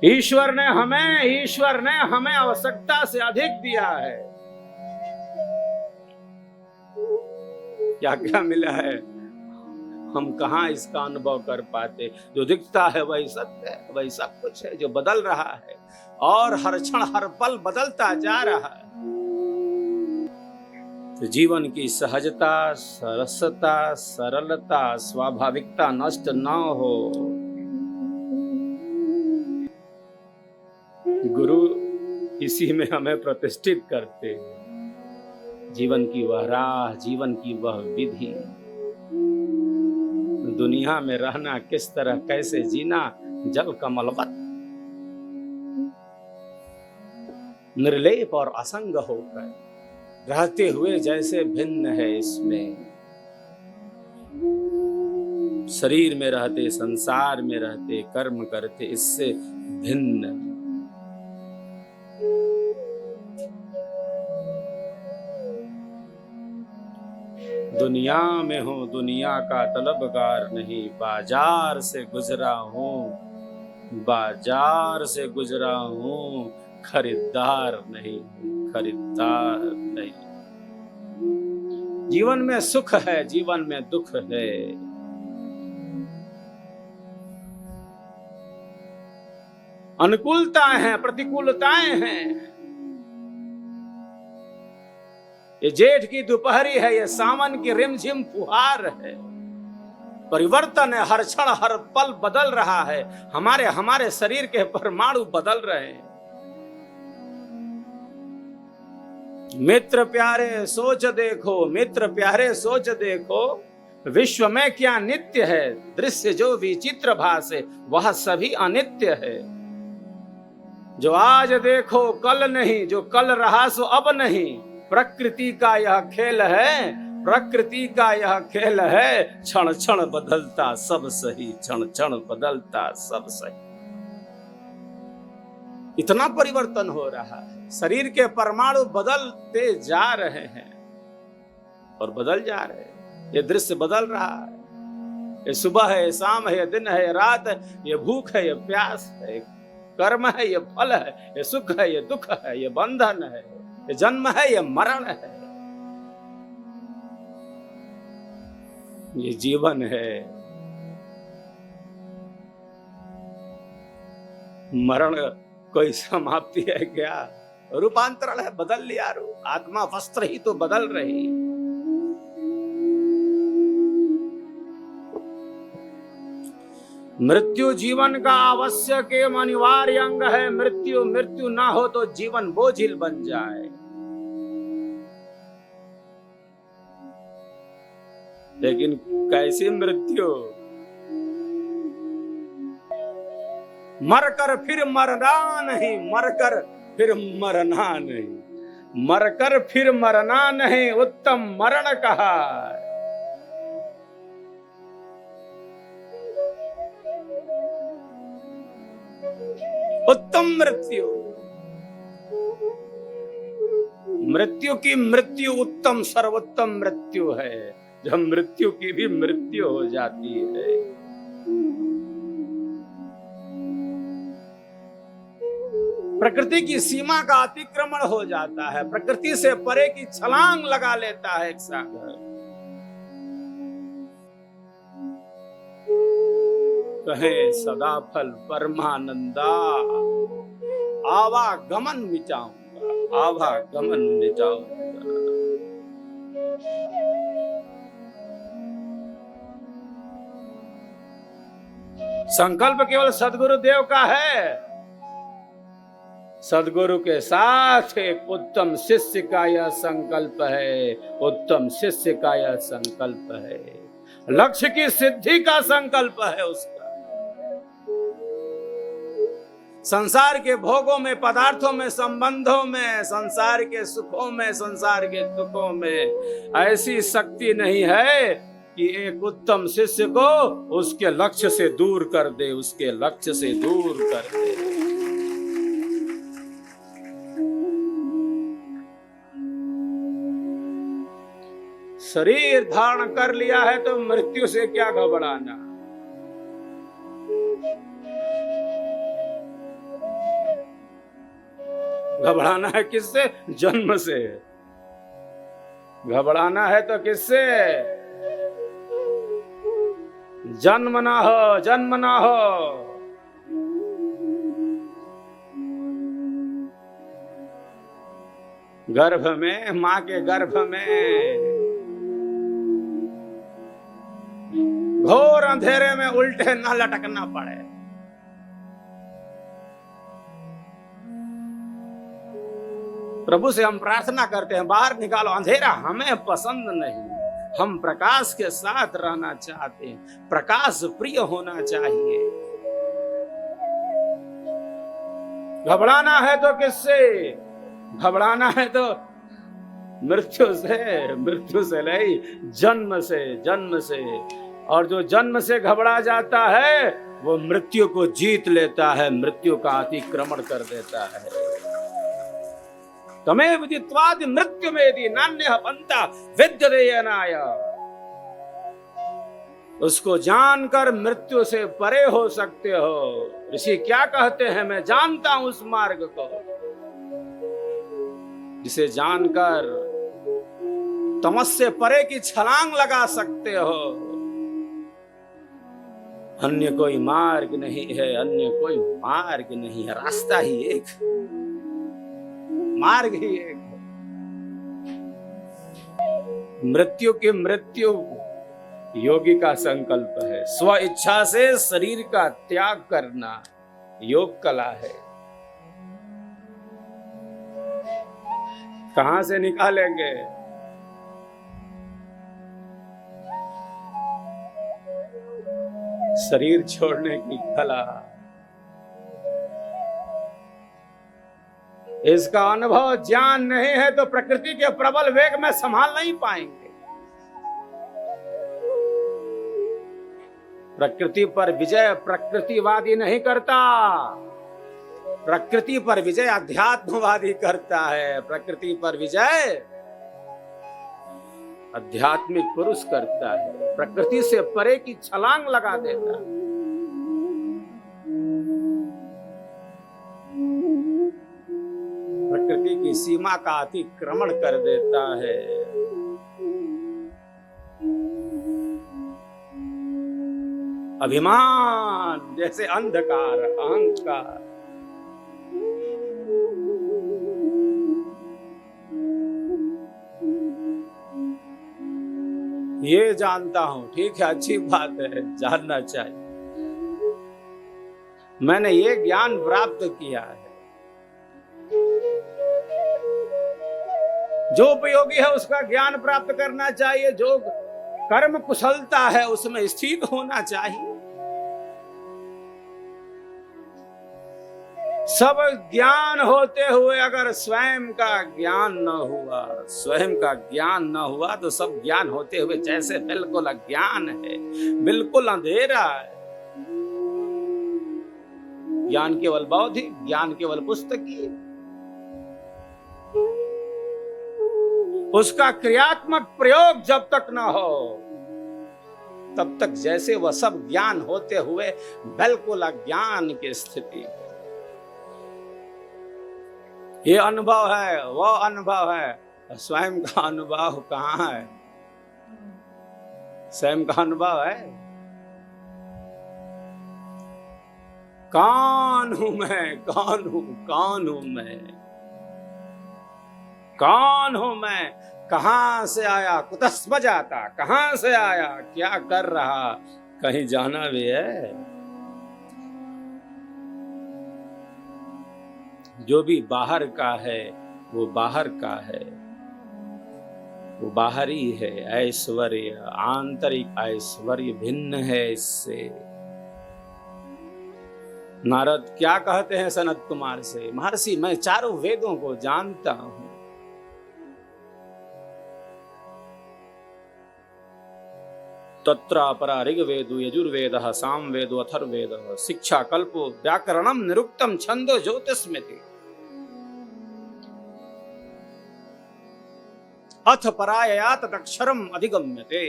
ईश्वर ने हमें आवश्यकता से अधिक दिया है। क्या क्या मिला है, हम कहाँ इसका अनुभव कर पाते। जो दिखता है वही सत्य है, वही सब कुछ है, जो बदल रहा है और हर क्षण हर पल बदलता जा रहा है। तो जीवन की सहजता, सरसता, सरलता, स्वाभाविकता नष्ट न हो। गुरु इसी में हमें प्रतिष्ठित करते हैं। जीवन की वह राह, जीवन की वह विधि, दुनिया में रहना किस तरह, कैसे जीना, जल कमलवत निर्लेप और असंग होकर, रहते हुए जैसे भिन्न है इसमें। शरीर में रहते, संसार में रहते, कर्म करते, इससे भिन्न। दुनिया में हूँ, दुनिया का तलबगार नहीं, बाजार से गुजरा हूँ, बाजार से गुजरा हूँ, खरीदार नहीं, खरीदार नहीं। जीवन में सुख है, जीवन में दुख है। अनुकूलताएं हैं, प्रतिकूलताएं हैं। ये जेठ की दोपहरी है, ये सावन की रिमझिम फुहार है। परिवर्तन है, हर क्षण हर पल बदल रहा है। हमारे शरीर के परमाणु बदल रहे हैं। मित्र प्यारे सोच देखो, मित्र प्यारे सोच देखो, विश्व में क्या नित्य है। दृश्य जो विचित्र भासे, वह सभी अनित्य है। जो आज देखो कल नहीं, जो कल रहा सो अब नहीं। प्रकृति का यह खेल है, प्रकृति का यह खेल है। क्षण क्षण बदलता सब सही, क्षण क्षण बदलता सब सही। इतना परिवर्तन हो रहा है, शरीर के परमाणु बदलते जा रहे हैं और बदल जा रहे हैं। ये दृश्य बदल रहा है। ये सुबह है, ये शाम है, ये दिन है, ये रात है, ये भूख है, ये प्यास है, कर्म है, ये फल है, ये सुख है, ये दुख है, ये बंधन है, ये जन्म है, ये मरण है, ये जीवन है। मरण कोई समाप्ति है क्या? रूपांतरण है, बदल लिया रूप। आत्मा वस्त्र ही तो बदल रही। मृत्यु जीवन का आवश्यक एवं अनिवार्य अंग है। मृत्यु ना हो तो जीवन बोझिल बन जाए। लेकिन कैसी मृत्यु? मरकर फिर मरना नहीं, मरकर फिर मरना नहीं, मरकर फिर मरना नहीं, उत्तम मरण कहा। उत्तम मृत्यु, मृत्यु की मृत्यु उत्तम सर्वोत्तम मृत्यु है। जब मृत्यु की भी मृत्यु हो जाती है। प्रकृति की सीमा का अतिक्रमण हो जाता है, प्रकृति से परे की छलांग लगा लेता है एक सागर। कहे सदाफल परमानंदा, आवागमन मिटाऊंगा, आवागमन मिटाऊंगा। संकल्प केवल सदगुरु देव का है। सदगुरु के साथ एक उत्तम शिष्य का यह संकल्प है, उत्तम शिष्य का यह संकल्प है। लक्ष्य की सिद्धि का संकल्प है उसका। संसार के भोगों में, पदार्थों में, संबंधों में, संसार के सुखों में, संसार के दुखों में ऐसी शक्ति नहीं है कि एक उत्तम शिष्य को उसके लक्ष्य से दूर कर दे, उसके लक्ष्य से दूर कर दे। शरीर धारण कर लिया है तो मृत्यु से क्या घबराना। घबराना है किससे? जन्म से। घबराना है तो किससे? जन्म ना हो, जन्म ना हो। गर्भ में, मां के गर्भ में घोर अंधेरे में उल्टे ना लटकना पड़े। प्रभु से हम प्रार्थना करते हैं, बाहर निकालो अंधेरा, हमें पसंद नहीं, हम प्रकाश के साथ रहना चाहते हैं, प्रकाश प्रिय होना चाहिए। घबराना है तो किससे? घबराना है तो मृत्यु से, मृत्यु से नहीं, जन्म से, जन्म से। और जो जन्म से घबरा जाता है वो मृत्यु को जीत लेता है, मृत्यु का अतिक्रमण कर देता है। तमेव विदित्वादि मृत्युमेदि नान्यः पंथा विद्यते येनाय। उसको जानकर मृत्यु से परे हो सकते हो। ऋषि क्या कहते हैं? मैं जानता हूं उस मार्ग को, जिसे जानकर तमस से परे की छलांग लगा सकते हो। अन्य कोई मार्ग नहीं है, अन्य कोई मार्ग नहीं है, रास्ता ही एक, मार्ग ही एक है। मृत्यु की मृत्यु योगी का संकल्प है। स्व इच्छा से शरीर का त्याग करना योग कला है। कहां से निकालेंगे? शरीर छोड़ने की कला। इसका अनुभव ज्ञान नहीं है तो प्रकृति के प्रबल वेग में संभाल नहीं पाएंगे। प्रकृति पर विजय प्रकृतिवादी नहीं करता, प्रकृति पर विजय अध्यात्मवादी करता है। प्रकृति पर विजय आध्यात्मिक पुरुष करता है, प्रकृति से परे की छलांग लगा देता है। प्रकृति की सीमा का अतिक्रमण कर देता है। अभिमान जैसे अंधकार, अहंकार, ये जानता हूं, ठीक है, अच्छी बात है, जानना चाहिए। मैंने ये ज्ञान प्राप्त किया है, जो उपयोगी है उसका ज्ञान प्राप्त करना चाहिए, जो कर्म कुशलता है उसमें स्थित होना चाहिए। सब ज्ञान होते हुए अगर स्वयं का ज्ञान न हुआ, स्वयं का ज्ञान न हुआ तो सब ज्ञान होते हुए जैसे बिल्कुल अज्ञान है, बिल्कुल अंधेरा है। ज्ञान केवल बौद्धिक, ज्ञान केवल पुस्तकीय, उसका क्रियात्मक प्रयोग जब तक न हो तब तक जैसे वह सब ज्ञान होते हुए बिल्कुल अज्ञान की स्थिति है। ये अनुभव है, वह अनुभव है, स्वयं का अनुभव कहाँ है? स्वयं का अनुभव है? कौन हूं मैं, कौन हूं, कौन हूं मैं, कौन हूं मैं, कहां से आया, कुतस्म जाता, कहां से आया, क्या कर रहा, कहीं जाना भी है? जो भी बाहर का है वो बाहर का है, वो बाहरी है। ऐश्वर्य, आंतरिक ऐश्वर्य भिन्न है इससे। नारद क्या कहते हैं सनत कुमार से? महर्षि, मैं चारों वेदों को जानता हूं, तत्र अपरा ऋग्वेदो यजुर्वेदः सामवेदो अथर्ववेदः शिक्षा कल्पो व्याकरणम निरुक्तम छंदो ज्योतिषमिति अथ परायया तदक्षरम अधिगम्यते।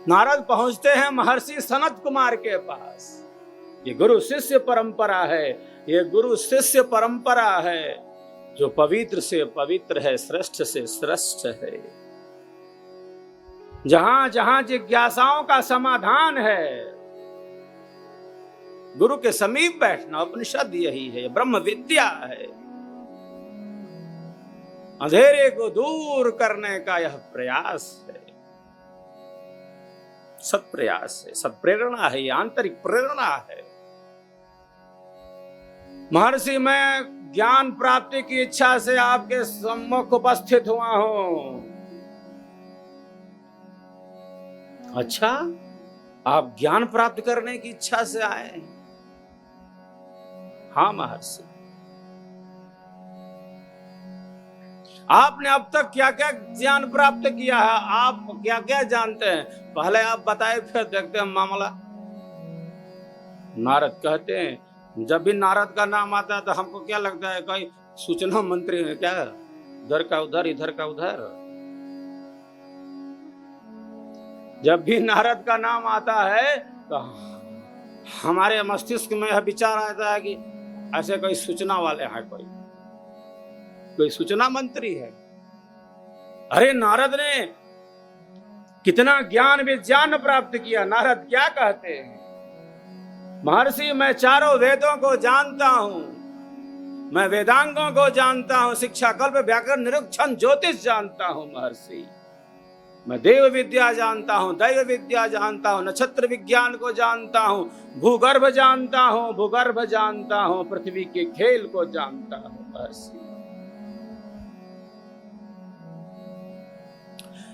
नारद पहुंचते हैं महर्षि सनत कुमार के पास। ये गुरु शिष्य परंपरा है, ये गुरु शिष्य परंपरा है जो पवित्र से पवित्र है, श्रेष्ठ से श्रेष्ठ है। जहां जहां जिज्ञासाओं का समाधान है, गुरु के समीप बैठना, उपनिषद यही है, ब्रह्म विद्या है। अंधेरे को दूर करने का यह प्रयास है, सत्प्रयास है, सत्प्रेरणा है, ये आंतरिक प्रेरणा है। महर्षि, मैं ज्ञान प्राप्ति की इच्छा से आपके सम्मुख उपस्थित हुआ हूं। अच्छा, आप ज्ञान प्राप्त करने की इच्छा से आए हैं? हाँ महर्षि। आपने अब तक क्या क्या ज्ञान प्राप्त किया है? आप क्या क्या जानते हैं? पहले आप बताए, फिर देखते हैं मामला। नारद कहते हैं, जब भी नारद का नाम आता है तो हमको क्या लगता है, कोई सूचना मंत्री है क्या, उधर का उधर इधर का उधर। जब भी नारद का नाम आता है तो हमारे मस्तिष्क में यह विचार आता है कि ऐसे कोई सूचना वाले हैं, कोई सूचना मंत्री है। अरे नारद ने कितना ज्ञान विज्ञान प्राप्त किया। नारद क्या कहते हैं? महर्षि, मैं चारों वेदों को जानता हूं, मैं वेदांगों को जानता हूं, शिक्षा कल्प व्याकरण निरीक्षण ज्योतिष जानता हूं महर्षि। मैं देव विद्या जानता हूं, दैव विद्या जानता हूं, नक्षत्र विज्ञान को जानता हूं, भूगर्भ जानता हूं, भूगर्भ जानता हूं, पृथ्वी के खेल को जानता हूं महर्षि।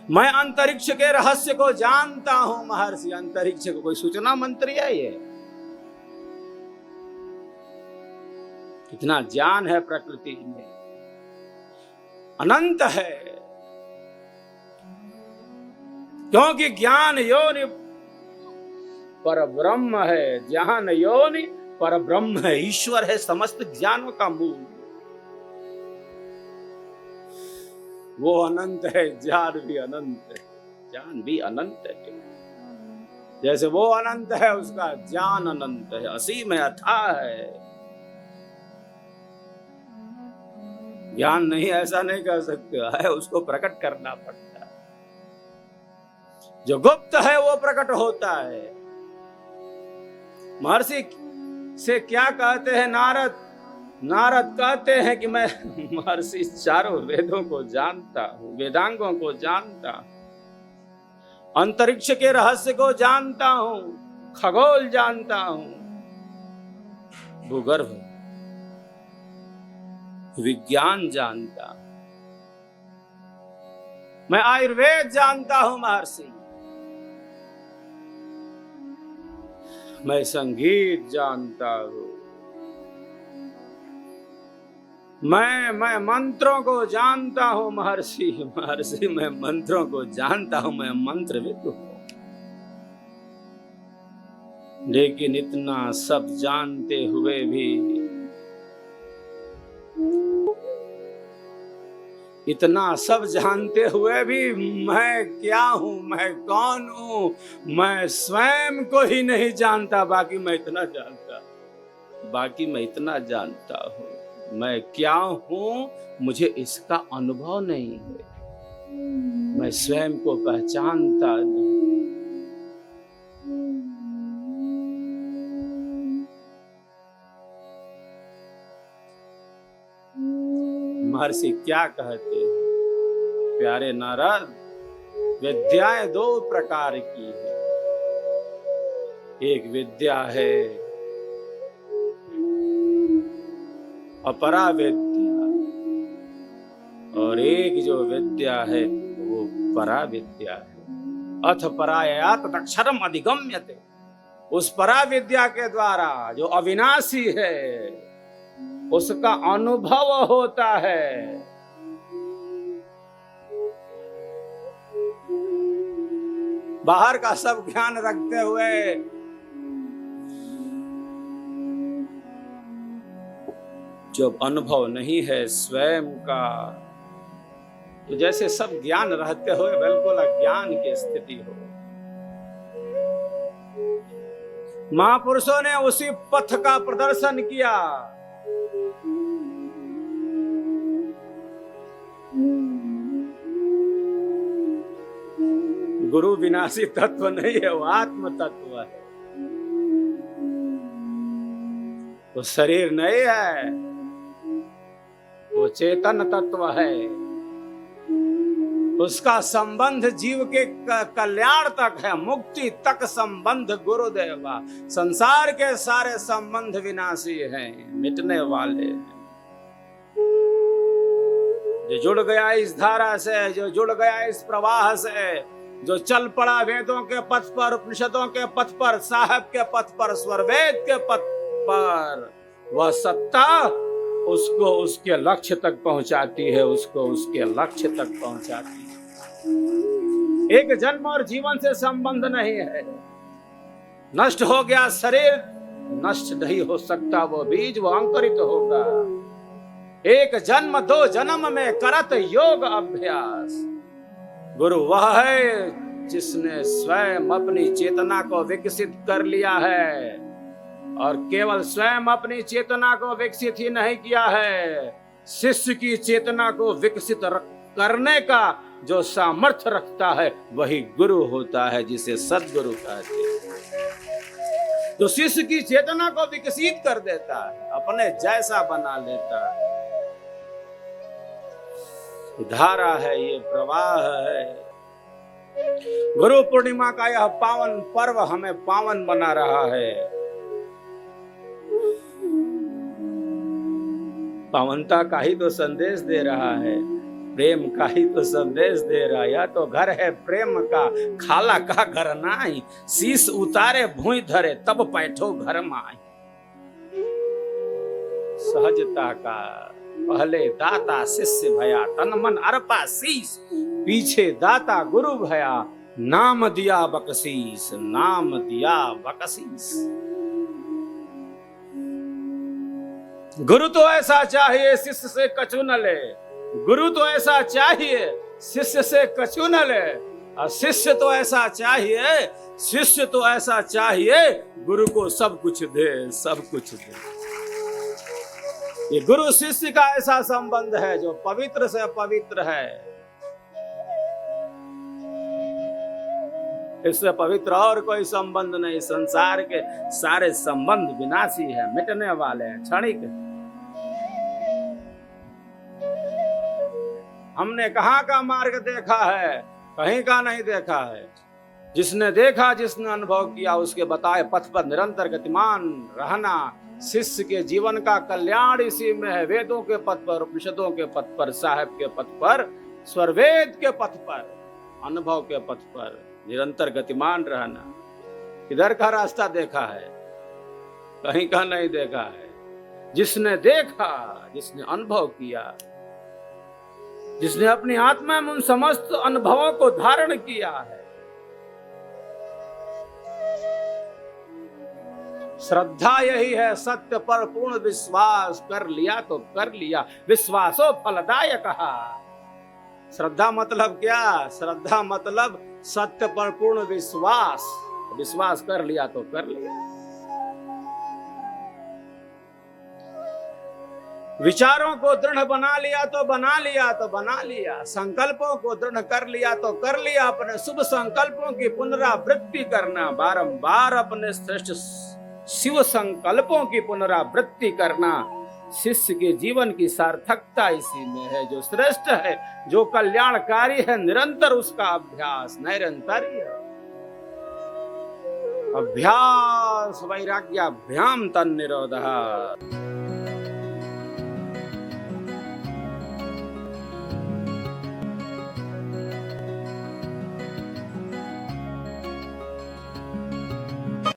मैं अंतरिक्ष के रहस्य को जानता हूं महर्षि। अंतरिक्ष को कोई सूचना मंत्री है? ये कितना ज्ञान है प्रकृति में, अनंत है। क्योंकि ज्ञान योनि पर ब्रह्म है, ज्ञान योनि पर ब्रह्म है, ईश्वर है समस्त ज्ञानों का मूल। वो अनंत है, ज्ञान भी अनंत है, ज्ञान भी अनंत है। जैसे वो अनंत है, उसका ज्ञान अनंत है, असीम है, अथाह है। ज्ञान नहीं, ऐसा नहीं कर सकते है, उसको प्रकट करना पड़ता है। जो गुप्त है वो प्रकट होता है। महर्षि से क्या कहते हैं नारद? नारद कहते हैं कि मैं महर्षि चारों वेदों को जानता हूं, वेदांगों को जानता हूं, अंतरिक्ष के रहस्य को जानता हूं, खगोल जानता हूं, भूगर्भ विज्ञान जानता हूं, मैं आयुर्वेद जानता हूं महर्षि, मैं संगीत जानता हूं, मैं मंत्रों को जानता हूं महर्षि। महर्षि, मैं मंत्रों को जानता हूं, मैं मंत्रविद हूं। लेकिन इतना सब जानते हुए भी, इतना सब जानते हुए भी मैं क्या हूं, मैं कौन हूं, मैं स्वयं को ही नहीं जानता। बाकी मैं इतना जानता हूं, मैं क्या हूं मुझे इसका अनुभव नहीं है, मैं स्वयं को पहचानता नहीं। महर्षि क्या कहते हैं प्यारे नारद? विद्याएं दो प्रकार की है। एक विद्या है अपरा विद्या, और एक जो विद्या है वो परा विद्या है। अथ परायात तक्षरम अधिगम्यते। उस परा विद्या के द्वारा जो अविनाशी है उसका अनुभव होता है। बाहर का सब ज्ञान रखते हुए जब अनुभव नहीं है स्वयं का, तो जैसे सब ज्ञान रहते हुए बिल्कुल अज्ञान की स्थिति हो। महापुरुषों ने उसी पथ का प्रदर्शन किया। गुरु विनाशी तत्व नहीं है, वो आत्म तत्व है। वो शरीर नहीं है, वो चेतन तत्व है। उसका संबंध जीव के कल्याण तक है, मुक्ति तक संबंध गुरुदेवा। संसार के सारे संबंध विनाशी हैं, मिटने वाले हैं। जो जुड़ गया इस धारा से, जो जुड़ गया इस प्रवाह से, जो चल पड़ा वेदों के पथ पर, उपनिषदों के पथ पर, साहब के पथ पर, स्वरवेद के पथ पर, वह सत्ता उसको उसके लक्ष्य तक पहुंचाती है, उसको उसके लक्ष्य तक पहुंचाती है। एक जन्म और जीवन से संबंध नहीं है। नष्ट हो गया शरीर, नष्ट नहीं हो सकता वो बीज, वो अंकुरित होगा। एक जन्म दो जन्म में करत योग अभ्यास। गुरु वह है जिसने स्वयं अपनी चेतना को विकसित कर लिया है, और केवल स्वयं अपनी चेतना को विकसित ही नहीं किया है, शिष्य की चेतना को विकसित करने का जो सामर्थ्य रखता है वही गुरु होता है, जिसे सद्गुरु कहते हैं। तो शिष्य की चेतना को विकसित कर देता है, अपने जैसा बना लेता है। धारा है, ये प्रवाह है। गुरु पूर्णिमा का यह पावन पर्व हमें पावन बना रहा है। पावनता का ही तो संदेश दे रहा है, प्रेम का ही तो संदेश दे रहा है। या तो घर है प्रेम का, खाला का घर नाई, शीश उतारे भूई धरे तब बैठो घर माई। सहजता का पहले दाता शिष्य भया, तन मन अर्पा शीस, पीछे दाता गुरु भया, नाम दिया बकसीस, नाम दिया बकसीस। गुरु तो ऐसा चाहिए शिष्य से कछु न ले, गुरु तो ऐसा चाहिए शिष्य से कछु न ले, और शिष्य तो ऐसा चाहिए, शिष्य तो ऐसा चाहिए गुरु को सब कुछ दे, सब कुछ दे। ये गुरु शिष्य का ऐसा संबंध है जो पवित्र से पवित्र है। इससे पवित्र और कोई संबंध नहीं। संसार के सारे संबंध विनाशी है, मिटने वाले हैं, क्षणिक है। हमने कहाँ का मार्ग देखा है? कहीं का नहीं देखा है। जिसने देखा, जिसने अनुभव किया, उसके बताए पथ पर निरंतर गतिमान रहना। शिष्य के जीवन का कल्याण इसी में है। वेदों के पथ पर, उपनिषदों के पथ पर, साहेब के पथ पर, स्वरवेद के पथ पर, अनुभव के पथ पर निरंतर गतिमान रहना। किधर का रास्ता देखा है? कहीं का नहीं देखा है। जिसने देखा, जिसने अनुभव किया, जिसने अपनी आत्मा में उन समस्त अनुभवों को धारण किया है। श्रद्धा यही है, सत्य पर पूर्ण विश्वास कर लिया तो कर लिया, विश्वासो फलदायक कहा। श्रद्धा मतलब क्या? श्रद्धा मतलब सत्य पर पूर्ण विश्वास। विश्वास कर लिया तो कर लिया। विचारों को दृढ़ बना लिया तो बना लिया, तो बना लिया। संकल्पों को दृढ़ कर लिया तो कर लिया। अपने शुभ संकल्पों की पुनरावृत्ति करना, बारंबार अपने श्रेष्ठ शिव संकल्पों की पुनरावृत्ति करना। शिष्य के जीवन की सार्थकता इसी में है। जो श्रेष्ठ है, जो कल्याणकारी है, निरंतर उसका अभ्यास, निरंतर अभ्यास वैराग्याभ्याम तन्निरोधः।